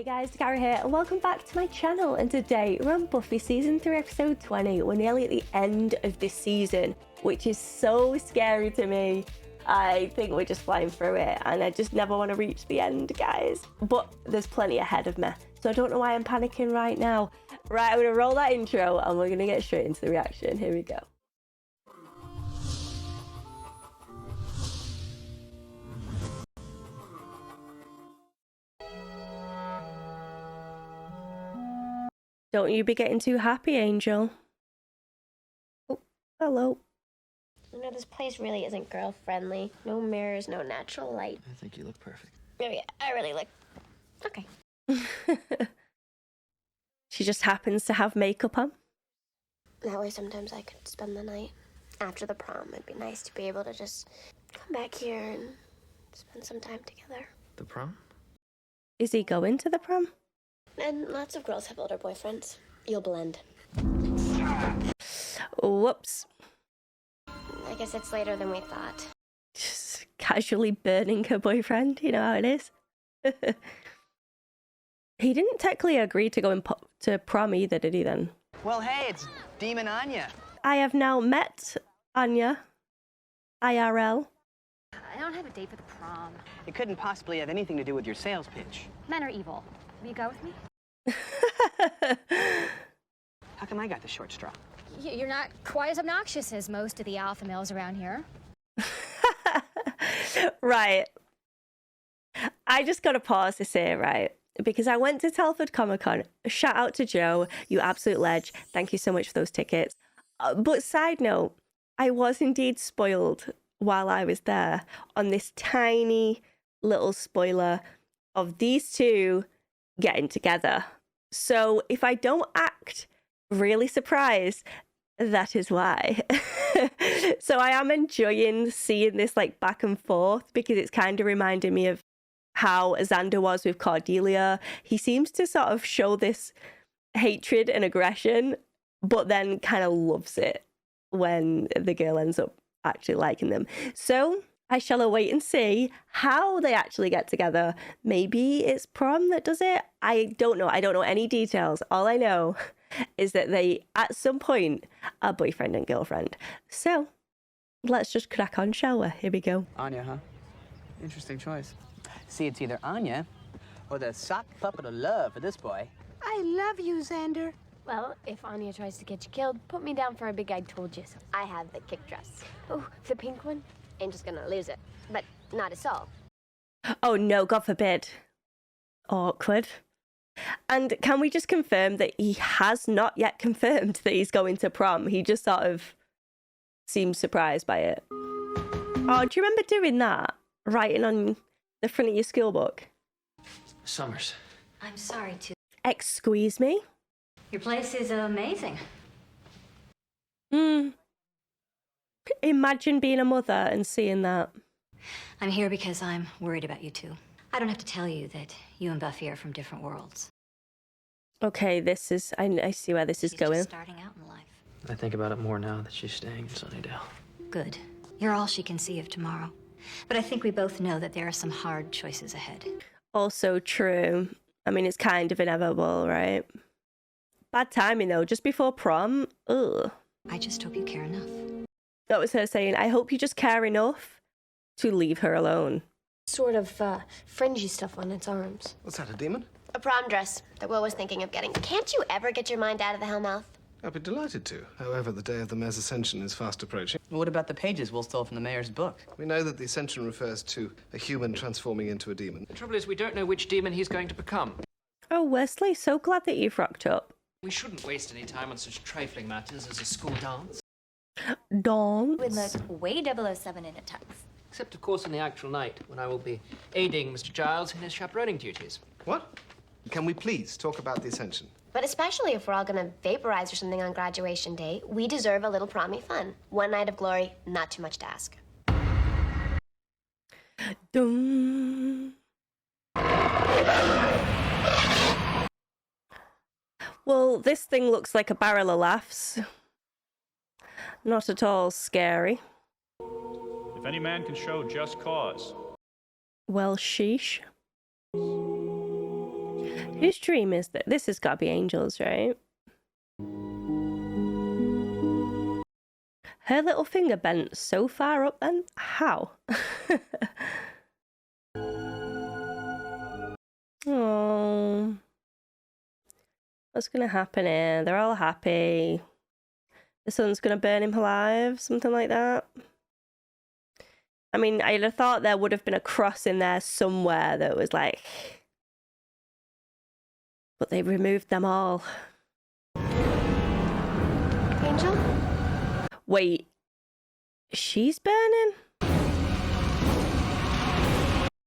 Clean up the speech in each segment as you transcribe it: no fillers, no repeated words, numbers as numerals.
Hey guys, Dakara here and welcome back to my channel, and today we're on Buffy season 3 episode 20. We're nearly at the end of this season, which is so scary to me. I think we're just flying through it and I just never want to reach the end, guys. But there's plenty ahead of me, so I don't know why I'm panicking right now. Right, I'm going to roll that intro and we're going to get straight into the reaction. Here we go. Don't you be getting too happy, Angel. Oh, hello. You know, this place really isn't girl-friendly. No mirrors, no natural light. I think you look perfect. Maybe I really look... Okay. She just happens to have makeup on. That way sometimes I could spend the night. After the prom, it'd be nice to be able to just come back here and spend some time together. The prom? Is he going to the prom? And lots of girls have older boyfriends. You'll blend. Whoops. I guess it's later than we thought. Just casually burning her boyfriend, you know how it is. He didn't technically agree to go to prom either, did he then? Well, hey, it's Demon Anya. I have now met Anya. IRL. I don't have a date for the prom. It couldn't possibly have anything to do with your sales pitch. Men are evil. Will you go with me? How come I got the short straw? You're not quite as obnoxious as most of the alpha males around here. Right. I just got to pause to say, right, because I went to Telford Comic Con. Shout out to Joe, you absolute ledge. Thank you so much for those tickets. But side note, I was indeed spoiled while I was there on this tiny little spoiler of these two getting together. So if I don't act really surprised, that is why. So I am enjoying seeing this like back and forth, because it's kind of reminding me of how Xander was with Cordelia. He seems to sort of show this hatred and aggression, but then kind of loves it when the girl ends up actually liking them. So I shall await and see how they actually get together. Maybe it's prom that does it. I don't know. I don't know any details. All I know is that they, at some point, are boyfriend and girlfriend. So let's just crack on, shall we? Here we go. Anya, huh? Interesting choice. See, it's either Anya or the sock puppet of love for this boy. I love you, Xander. Well, if Anya tries to get you killed, put me down for a big I told you so. I have the kick dress. Oh, the pink one? Angel's gonna lose it, but not us all. Oh no, God forbid. Awkward. And can we just confirm that he has not yet confirmed that he's going to prom? He just sort of seems surprised by it. Oh, do you remember doing that? Writing on the front of your school book? Summers. I'm sorry to... Excuse me? Your place is amazing. Imagine being a mother and seeing that. I'm here because I'm worried about you two. I don't have to tell you that you and Buffy are from different worlds. Okay, this is... I see where this is She's going. just starting out in life. I think about it more now that she's staying in Sunnydale. Good. You're all she can see of tomorrow. But I think we both know that there are some hard choices ahead. Also true. I mean, it's kind of inevitable, right? Bad timing, though. Just before prom. Ugh. I just hope you care enough. That was her saying, I hope you just care enough to leave her alone. Sort of fringy stuff on its arms. What's that, a demon? A prom dress that Will was thinking of getting. Can't you ever get your mind out of the Hellmouth? I'd be delighted to. However, the day of the mayor's ascension is fast approaching. What about the pages Will stole from the mayor's book? We know that the ascension refers to a human transforming into a demon. The trouble is, we don't know which demon he's going to become. Oh, Wesley, so glad that you've rocked up. We shouldn't waste any time on such trifling matters as a school dance. Dawn. Would look way 007 in a tux. Except, of course, on the actual night, when I will be aiding Mr. Giles in his chaperoning duties. What? Can we please talk about the ascension? But especially if we're all gonna vaporize or something on graduation day, we deserve a little promy fun. One night of glory, not too much to ask. Dun. Well, this thing looks like a barrel of laughs. Not at all scary. If any man can show just cause. Well, sheesh. Whose dream is this? This has got to be Angel's, right? Her little finger bent so far up then? How? Oh. What's going to happen here? They're all happy. The sun's going to burn him alive, something like that. I mean, I'd have thought there would have been a cross in there somewhere that was like... But they removed them all. Angel? Wait. She's burning?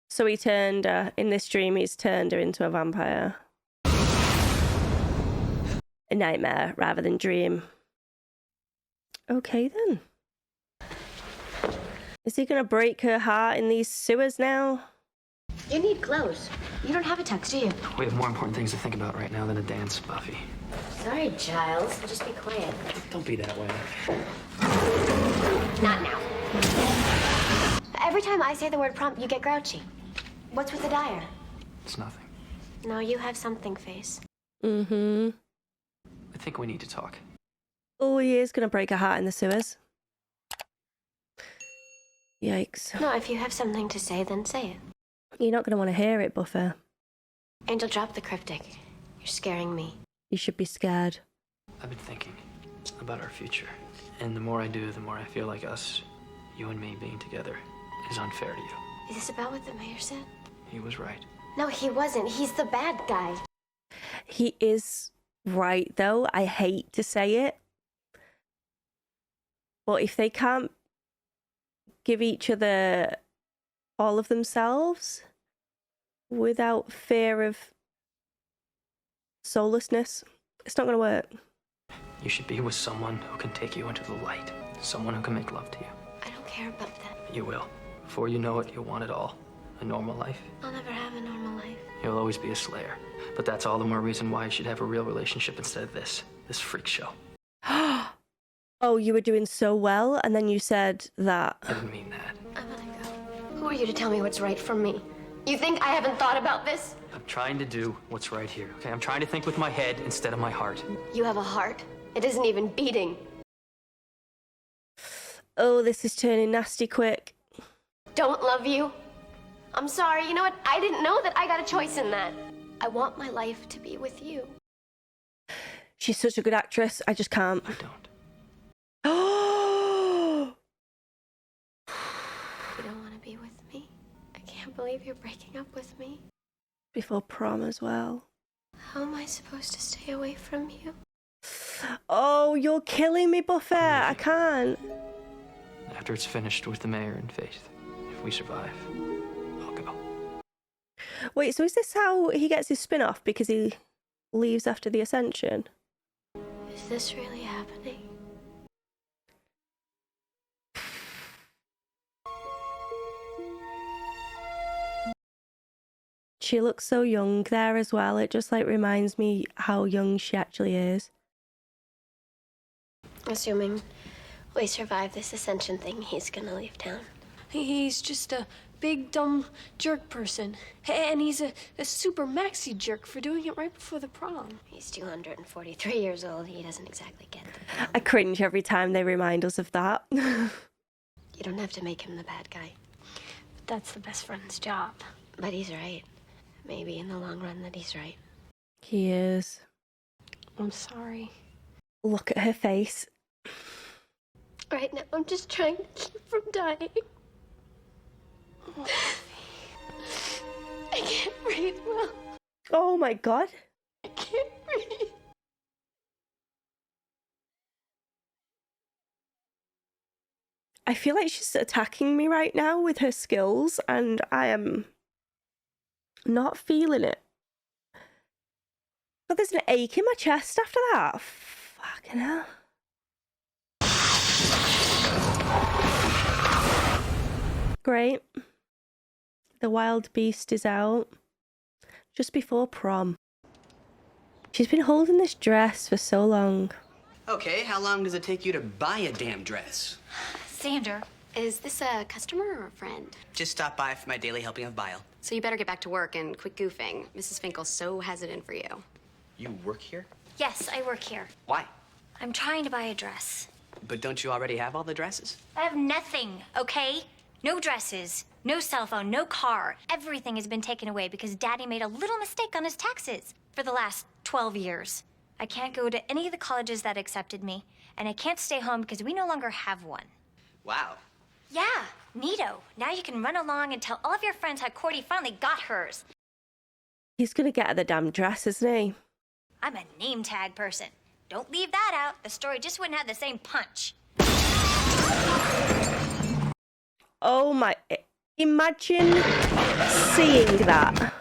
So he turned her, in this dream, he's turned her into a vampire. A nightmare rather than dream. Okay then. Is he gonna break her heart in these sewers now? You need clothes. You don't have a tux, do you? We have more important things to think about right now than a dance, Buffy. Sorry, Giles. Just be quiet. Don't be that way. Not now. Every time I say the word prompt, you get grouchy. What's with the dyer? It's nothing. No, you have something, face. Mm-hmm. I think we need to talk. Oh, he is gonna break her heart in the sewers. Yikes. No, if you have something to say, then say it. You're not gonna want to hear it, Buffy. Angel, drop the cryptic. You're scaring me. You should be scared. I've been thinking about our future. And the more I do, the more I feel like us, you and me being together, is unfair to you. Is this about what the mayor said? He was right. No, he wasn't. He's the bad guy. He is right, though. I hate to say it. But if they can't give each other all of themselves without fear of soullessness, it's not going to work. You should be with someone who can take you into the light. Someone who can make love to you. I don't care about that. You will. Before you know it, you'll want it all. A normal life. I'll never have a normal life. You'll always be a slayer. But that's all the more reason why you should have a real relationship instead of this freak show. Oh, you were doing so well, and then you said that. I didn't mean that. I'm gonna go. Who are you to tell me what's right for me? You think I haven't thought about this? I'm trying to do what's right here, okay? I'm trying to think with my head instead of my heart. You have a heart. It isn't even beating. Oh, this is turning nasty quick. Don't love you. I'm sorry. You know what? I didn't know that I got a choice in that. I want my life to be with you. She's such a good actress. I just can't. I don't. Oh! You don't want to be with me? I can't believe you're breaking up with me. Before prom as well. How am I supposed to stay away from you? Oh, you're killing me, Buffy. I can't. After it's finished with the mayor and Faith, if we survive, I'll go. Wait, so is this how he gets his spin-off? Because he leaves after the Ascension? Is this really happening? She looks so young there as well. It just like reminds me how young she actually is. Assuming we survive this Ascension thing, he's gonna leave town. He's just a big, dumb jerk person. And he's a super maxi jerk for doing it right before the prom. He's 243 years old. He doesn't exactly get the I cringe every time they remind us of that. You don't have to make him the bad guy. But that's the best friend's job. But he's right. Maybe in the long run that he's right. He is. I'm sorry. Look at her face. Right now, I'm just trying to keep from dying. I can't breathe well. Oh my god. I can't breathe. I feel like she's attacking me right now with her skills, and I am not feeling it. But there's an ache in my chest after that. Fucking hell. Great. The wild beast is out. Just before prom. She's been holding this dress for so long. Okay, how long does it take you to buy a damn dress? Xander, is this a customer or a friend? Just stop by for my daily helping of bile. So you better get back to work and quit goofing. Mrs. Finkel's so hesitant for you. You work here? Yes, I work here. Why? I'm trying to buy a dress. But don't you already have all the dresses? I have nothing, okay? No dresses, no cell phone, no car. Everything has been taken away because Daddy made a little mistake on his taxes for the last 12 years. I can't go to any of the colleges that accepted me, and I can't stay home because we no longer have one. Wow. Yeah, neato. Now you can run along and tell all of your friends how Cordy finally got hers. He's gonna get her the damn dress, isn't he? I'm a name tag person. Don't leave that out. The story just wouldn't have the same punch. Oh my... Imagine seeing that.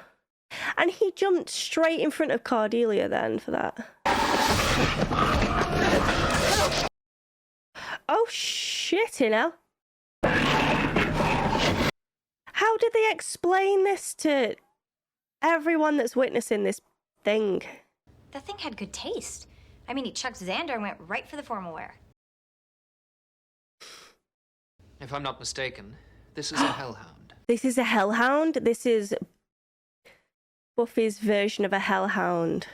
And he jumped straight in front of Cordelia then for that. Oh shit, you know. How did they explain this to everyone that's witnessing this thing? The thing had good taste. I mean, he chucked Xander and went right for the formal wear. If I'm not mistaken, this is a hellhound. This is a hellhound? This is Buffy's version of a hellhound.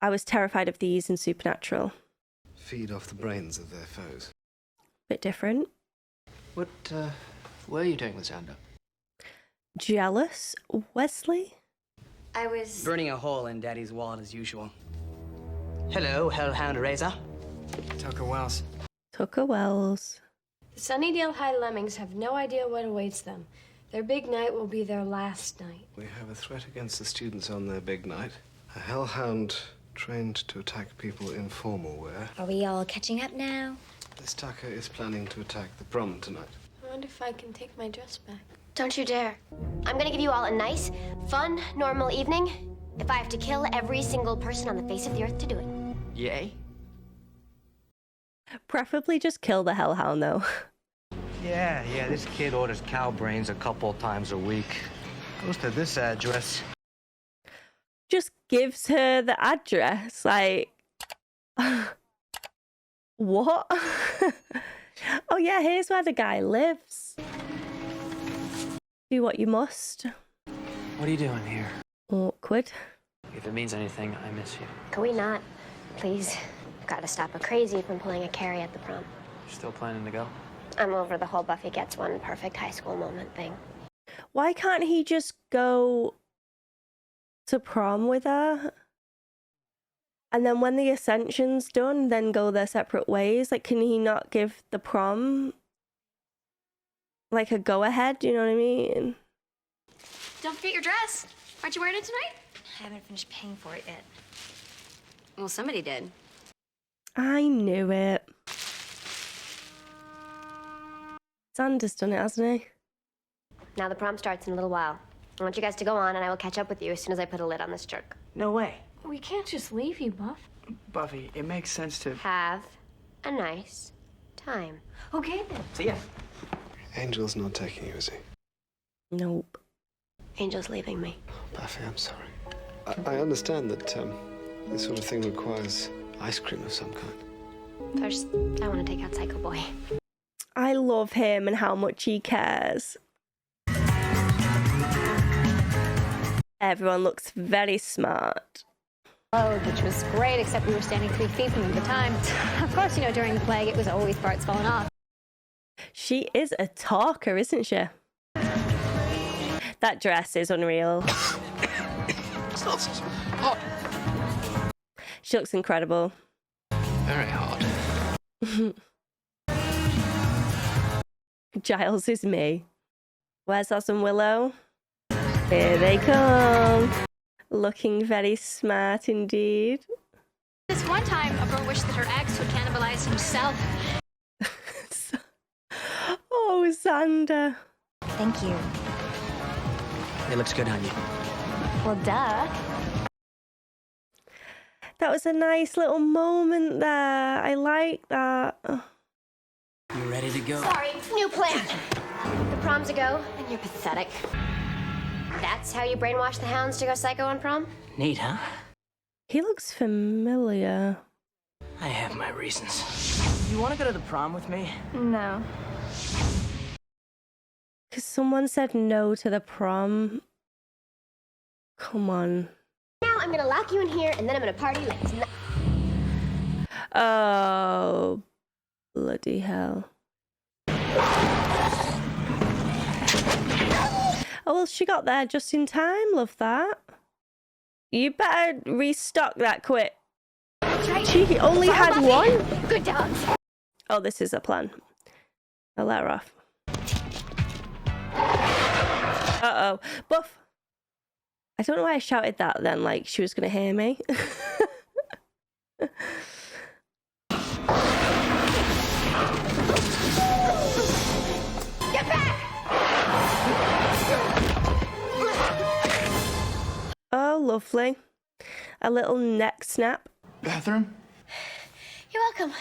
I was terrified of these in Supernatural. Feed off the brains of their foes. Bit different. What were you doing with Xander? Jealous, Wesley? I was... Burning a hole in Daddy's wallet as usual. Hello, Hellhound Razor. Tucker Wells. Tucker Wells. The Sunnydale High Lemmings have no idea what awaits them. Their big night will be their last night. We have a threat against the students on their big night. A hellhound trained to attack people in formal wear. Are we all catching up now? This Tucker is planning to attack the prom tonight. I wonder if I can take my dress back. Don't you dare. I'm gonna give you all a nice, fun, normal evening if I have to kill every single person on the face of the earth to do it. Yay? Preferably just kill the hellhound, though. Yeah, this kid orders cow brains a couple times a week. Goes to this address. Just gives her the address, like... What? Oh yeah, here's where the guy lives. Do what you must. What are you doing here? Awkward. If it means anything, I miss you. Can we not? Please. Gotta stop a crazy from pulling a Carrie at the prom. You're still planning to go? I'm over the whole Buffy gets one perfect high school moment thing. Why can't he just go to prom with her? And then when the Ascension's done, then go their separate ways? Like, can he not give the prom, like, a go-ahead? Do you know what I mean? Don't forget your dress. Aren't you wearing it tonight? I haven't finished paying for it yet. Well, somebody did. I knew it. Xander's done it, hasn't he? Now the prom starts in a little while. I want you guys to go on, and I will catch up with you as soon as I put a lid on this jerk. No way. We can't just leave you, Buff. Buffy, it makes sense to... Have a nice time. Okay, then. See ya. Angel's not taking you, is he? Nope. Angel's leaving me. Buffy, I'm sorry. I understand that this sort of thing requires ice cream of some kind. First, I want to take out Psycho Boy. I love him and how much he cares. Everyone looks very smart. Which was great, except we were standing 3 feet from him at the time. Of course, you know, during the plague, it was always parts falling off. She is a talker, isn't she? That dress is unreal. She looks incredible. Very hot. Giles is me. Where's Oz and Willow? Here they come. Looking very smart indeed. This one time, a girl wished that her ex would cannibalize himself. Oh, Xander. Thank you. It looks good on you. Well, duh. That was a nice little moment there. I like that. You ready to go? Sorry, new plan. The prom's a go, and you're pathetic. That's how you brainwash the hounds to go psycho on prom? Neat, huh? He looks familiar. I have my reasons. You want to go to the prom with me? No. Because someone said no to the prom. Come on. Now I'm gonna lock you in here, and then I'm gonna party like it's not. Oh, bloody hell. Oh, well, she got there just in time. Love that. You better restock that quick. That's right. She only had Buffy. one? Good dogs. Oh, this is a plan. I'll let her off. Uh-oh. Buff. I don't know why I shouted that then, like she was going to hear me. Get back! Oh, lovely. A little neck snap. Bathroom? You're welcome.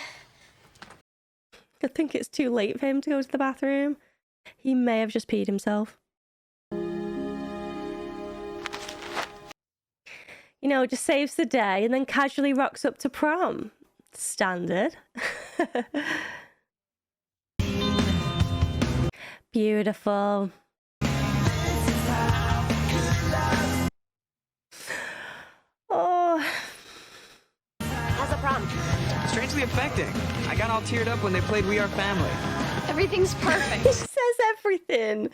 I think it's too late for him to go to the bathroom. He may have just peed himself. You know, just saves the day and then casually rocks up to prom. Standard. Beautiful. Oh. How's the prom? Strangely affecting. I got all teared up when they played We Are Family. Everything's perfect. He says everything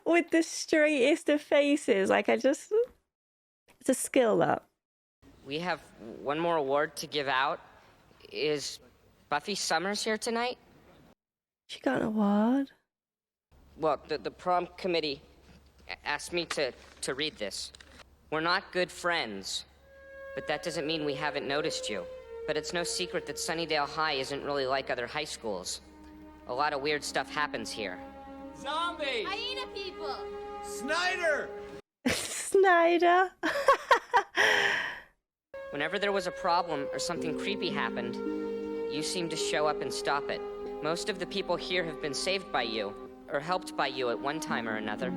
with the straightest of faces. Like, it's a skill, that. We have one more award to give out. Is Buffy Summers here tonight? She got an award? Well, the prom committee asked me to read this. We're not good friends, but that doesn't mean we haven't noticed you. But it's no secret that Sunnydale High isn't really like other high schools. A lot of weird stuff happens here. Zombies! Hyena people! Snyder! Snyder. Whenever there was a problem or something creepy happened, you seemed to show up and stop it. Most of the people here have been saved by you, or helped by you at one time or another.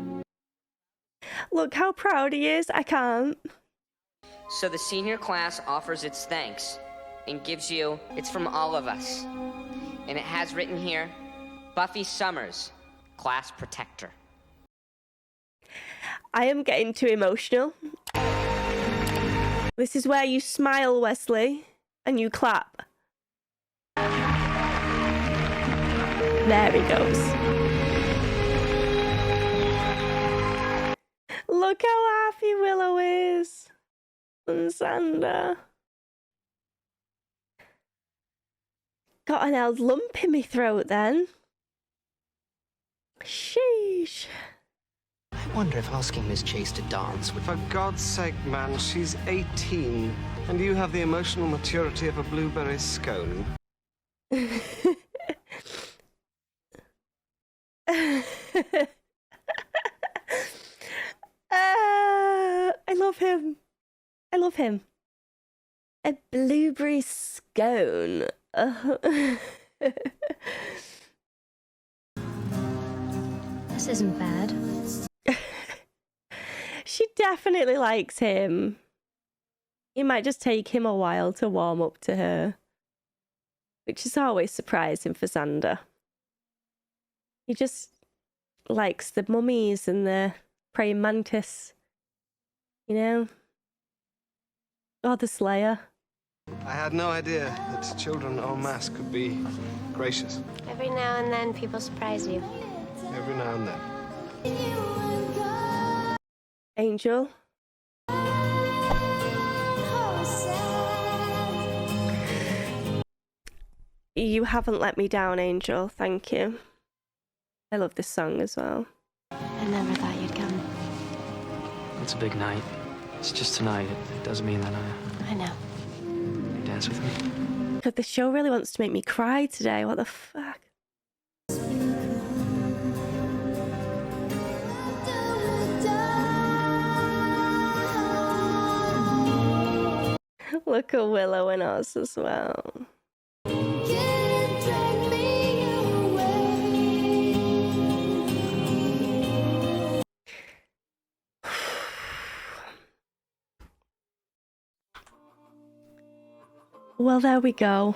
Look how proud he is. I can't. So the senior class offers its thanks and gives you, it's from all of us. And it has written here, Buffy Summers, class protector. I am getting too emotional. This is where you smile, Wesley, and you clap. There he goes. Look how happy Willow is. And Xander. Got an old lump in my throat then. Sheesh. I wonder if asking Miss Chase to dance would... For God's sake, man, she's 18, and you have the emotional maturity of a blueberry scone. I love him. I love him. A blueberry scone. This isn't bad. She definitely likes him. It might just take him a while to warm up to her, which is always surprising for Xander. He just likes the mummies and the praying mantis, you know? Or the Slayer. I had no idea that children en masse could be gracious. Every now and then, people surprise you. Every now and then. Angel. You haven't let me down, Angel. Thank you. I love this song as well. I never thought you'd come. It's a big night. It's just tonight. It doesn't mean that I know. you dance with me. God, this show really wants to make me cry today. What the fuck? Look at Willow and us as well. Well, there we go.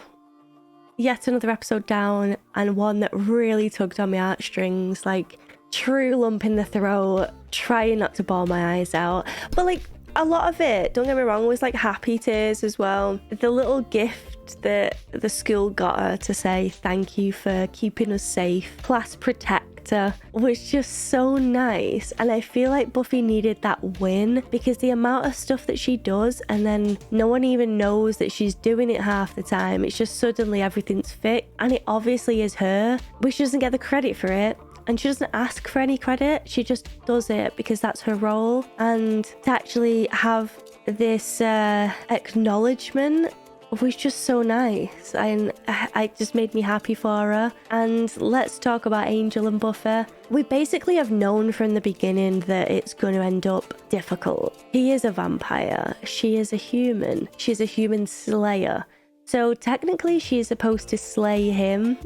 Yet another episode down, and one that really tugged on my heartstrings. Like, true lump in the throat, trying not to bawl my eyes out. But like a lot of it, don't get me wrong, was like happy tears as well. The little gift that the school got her to say thank you for keeping us safe, class protector, was just so nice. And I feel like Buffy needed that win, because the amount of stuff that she does and then no one even knows that she's doing it half the time. It's just suddenly everything's fit, and it obviously is her, but she doesn't get the credit for it. And she doesn't ask for any credit. She just does it because that's her role. And to actually have this acknowledgement was just so nice. And it just made me happy for her. And let's talk about Angel and Buffy. We basically have known from the beginning that it's going to end up difficult. He is a vampire. She is a human. She's a human slayer. So technically she's supposed to slay him.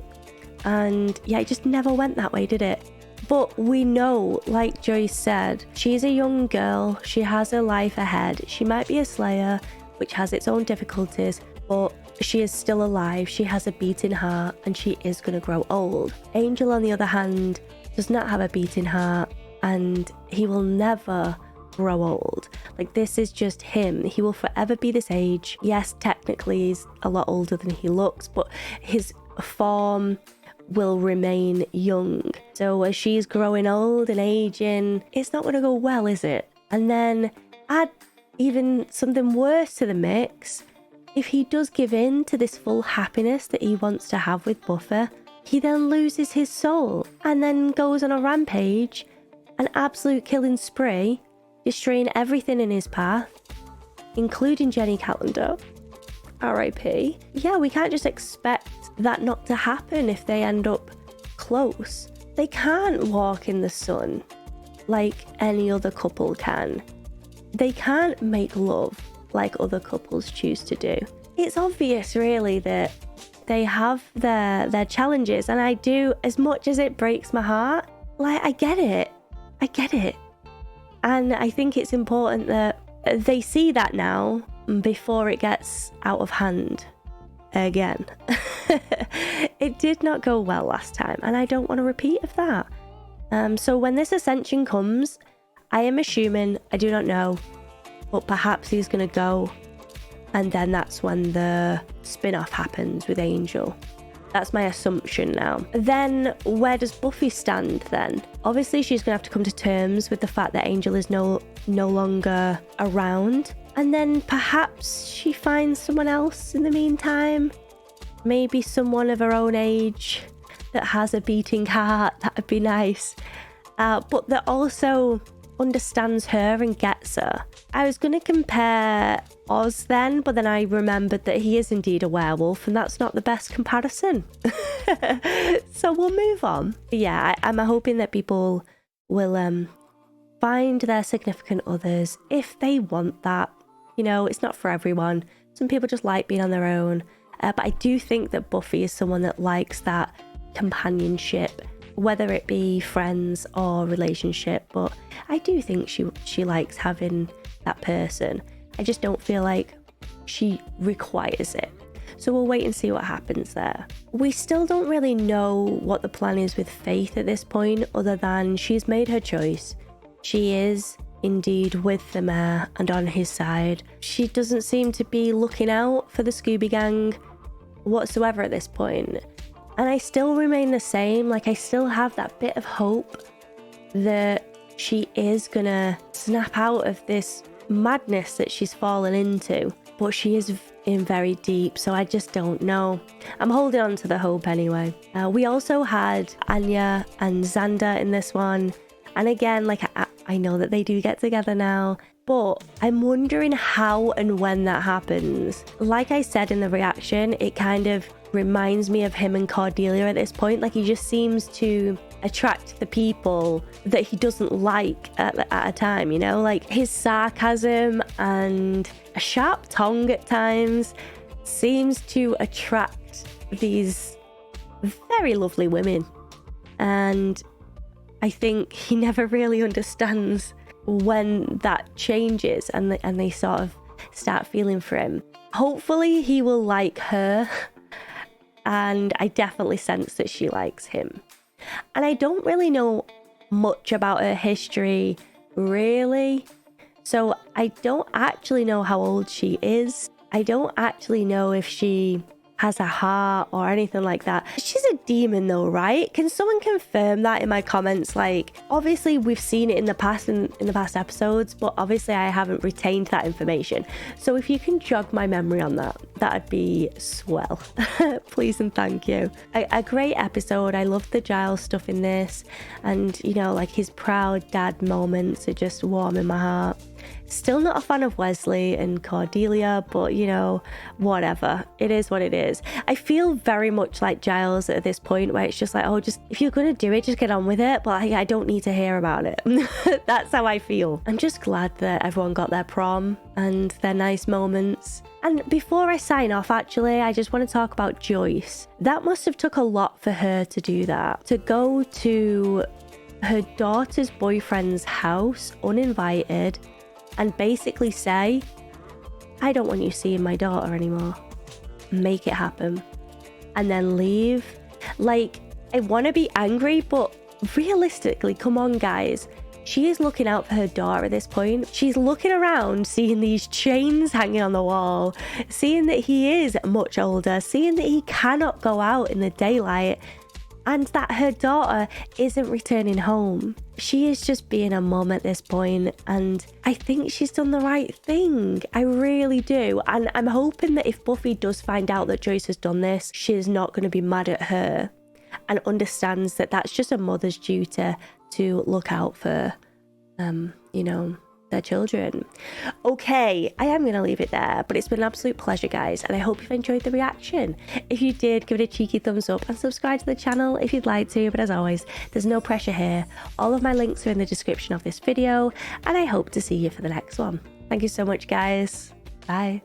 And yeah, it just never went that way, did it? But we know, like Joyce said, she's a young girl. She has her life ahead. She might be a slayer, which has its own difficulties, but she is still alive. She has a beating heart, and she is going to grow old. Angel, on the other hand, does not have a beating heart, and he will never grow old. Like, this is just him. He will forever be this age. Yes, technically he's a lot older than he looks, but his form will remain young. So as she's growing old and aging, it's not going to go well, is it? And then add even something worse to the mix. If he does give in to this full happiness that he wants to have with Buffy, he then loses his soul and then goes on a rampage, an absolute killing spree, destroying everything in his path, including Jenny Calendar. R.I.P. Yeah, we can't just expect that not to happen if they end up close. They can't walk in the sun like any other couple can. They can't make love like other couples choose to do. It's obvious, really, that they have their challenges, and I do, as much as it breaks my heart, like, I get it. And I think it's important that they see that now before it gets out of hand again. It did not go well last time, and I don't want a repeat of that. So when this ascension comes, I am assuming, I do not know, but perhaps he's going to go, and then that's when the spin-off happens with Angel. That's my assumption now. Then where does Buffy stand then? Obviously she's going to have to come to terms with the fact that Angel is no longer around. And then perhaps she finds someone else in the meantime. Maybe someone of her own age that has a beating heart. That would be nice. But that also understands her and gets her. I was going to compare Oz then, but then I remembered that he is indeed a werewolf, and that's not the best comparison. So we'll move on. But yeah, I'm hoping that people will find their significant others if they want that. You know, it's not for everyone. Some people just like being on their own. But I do think that Buffy is someone that likes that companionship, whether it be friends or relationship. But I do think she likes having that person. I just don't feel like she requires it. So we'll wait and see what happens there. We still don't really know what the plan is with Faith at this point, other than she's made her choice. She is indeed with the mayor and on his side. She doesn't seem to be looking out for the Scooby Gang whatsoever at this point. And I still remain the same. Like, I still have that bit of hope that she is gonna snap out of this madness that she's fallen into. But she is in very deep, so I just don't know. I'm holding on to the hope anyway. We also had Anya and Xander in this one. And again, like, I know that they do get together now, but I'm wondering how and when that happens. Like I said in the reaction, it kind of reminds me of him and Cordelia at this point. Like, he just seems to attract the people that he doesn't like at a time, you know? Like, his sarcasm and a sharp tongue at times seems to attract these very lovely women. And I think he never really understands when that changes and they sort of start feeling for him. Hopefully he will like her, and I definitely sense that she likes him. And I don't really know much about her history, really. So I don't actually know how old she is. I don't actually know if she has a heart or anything like that. She's a demon though, right? Can someone confirm that in my comments? Like, obviously we've seen it in the past in the past episodes, but obviously I haven't retained that information. So if you can jog my memory on that, that'd be swell. Please and thank you. A great episode. I love the Giles stuff in this, and you know, like his proud dad moments are just warm in my heart. Still not a fan of Wesley and Cordelia, but you know, whatever. It is what it is. I feel very much like Giles at this point, where it's just like, oh, just if you're gonna do it, just get on with it. But I don't need to hear about it. That's how I feel. I'm just glad that everyone got their prom and their nice moments. And before I sign off, actually, I just want to talk about Joyce. That must have took a lot for her to do that. To go to her daughter's boyfriend's house uninvited and basically say, I don't want you seeing my daughter anymore. Make it happen. And then leave. Like, I want to be angry, but realistically, come on, guys. She is looking out for her daughter at this point. She's looking around, seeing these chains hanging on the wall, seeing that he is much older, seeing that he cannot go out in the daylight, and that her daughter isn't returning home. She is just being a mum at this point, and I think she's done the right thing. I really do. And I'm hoping that if Buffy does find out that Joyce has done this, she's not going to be mad at her and understands that that's just a mother's duty to look out for, you know, their children. Okay, I am going to leave it there, but it's been an absolute pleasure, guys, and I hope you've enjoyed the reaction. If you did, give it a cheeky thumbs up and subscribe to the channel if you'd like to, but as always, there's no pressure here. All of my links are in the description of this video, and I hope to see you for the next one. Thank you so much, guys. Bye.